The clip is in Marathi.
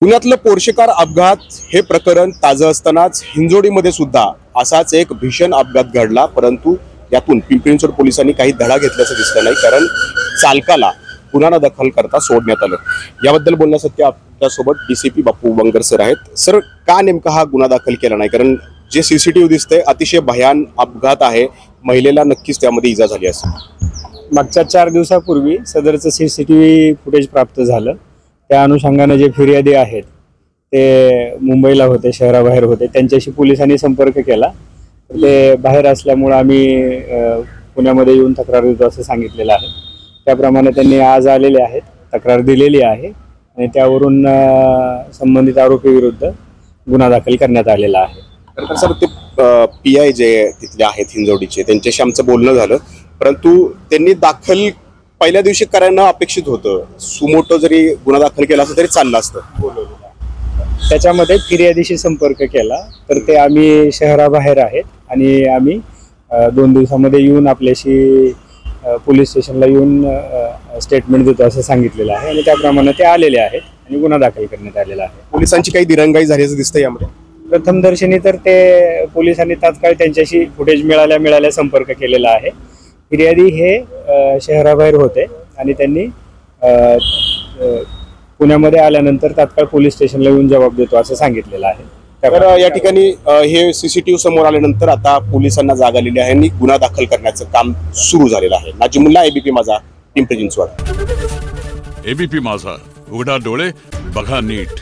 पुण्यातलं पोर्शे कार अपघात हे प्रकरण ताजं असतानाच हिंजवडीमध्ये सुद्धा असाच एक भीषण अपघात घडला, परंतु यातून पिंपरी चिंचवड पोलिसांनी काही धडा घेतल्याचं दिसलं नाही, कारण चालकाला गुन्हा दाखल करता सोडण्यात आलं। याबद्दल बोलण्यासाठी आपल्यासोबत डीसीपी बापू बंगर सर आहेत। सर, का नेमका हा गुन्हा दाखल केला नाही? कारण जे सीसीटीव्ही दिसतंय अतिशय भयान अपघात आहे, महिलेला नक्कीच त्यामध्ये इजा झाली असेल। मागच्या 4 दिवसापूर्वी सदरचं सीसीटीव्ही फुटेज प्राप्त झालं। त्या अनुषंगाने जे फिर्यादी आहेत ते मुंबईला होते, शहराबाहेर होते, त्यांच्याशी पोलिसांनी संपर्क केला। ते बाहेर असल्यामुळे आम्ही पुण्यामध्ये येऊन तक्रार देतो असं सांगितलेलं आहे। त्याप्रमाणे त्यांनी आज आलेले आहेत, तक्रार दिलेली आहे आणि त्यावरून संबंधित आरोपी विरुद्ध गुन्हा दाखल करण्यात आलेला आहे। तर सर, ते पीआय जे तिथले आहेत हिंजवडीचे, त्यांच्याशी आमचं बोलणं झालं, परंतु त्यांनी दाखल पहिल्या दिवशी करायला अपेक्षित होतं। सुमोटो जरी गुन्हा दाखल केला असता तरी चाललं असतं। त्याच्यामध्ये फिर्यादीशी संपर्क केला तर ते आम्ही शहराबाहेर आहेत आणि आम्ही 2 दिवसामध्ये येऊन आपल्याशी पोलीस स्टेशनला येऊन स्टेटमेंट देतो असं सांगितलेलं आहे आणि त्याप्रमाणे ते आलेले आहेत आणि गुन्हा दाखल करण्यात आलेला आहे। पोलिसांची काही दिरंगाई झाल्याचं दिसतं यामध्ये। प्रथमदर्शनी तर ते पोलिसांनी तात्काळ त्यांच्याशी फुटेज मिळाल्या संपर्क केलेला आहे। फिर्यादी हे शहराबाहेर होते आणि त्यांनी पुण्यामध्ये आल्यानंतर तात्काळ पोलीस स्टेशनला येऊन जबाब देतो असं सांगितलेलं आहे। तर या ठिकाणी हे सीसीटीव्ही समोर आल्यानंतर आता पोलिसांना जाग आलेली आहे आणि गुन्हा दाखल करण्याचं काम सुरू झालेलं आहे। नाजिमुल्ला, एबीपी माझा, पिंपरी चिंचवड। एबीपी माझा, उघडा डोळे बघा नीट।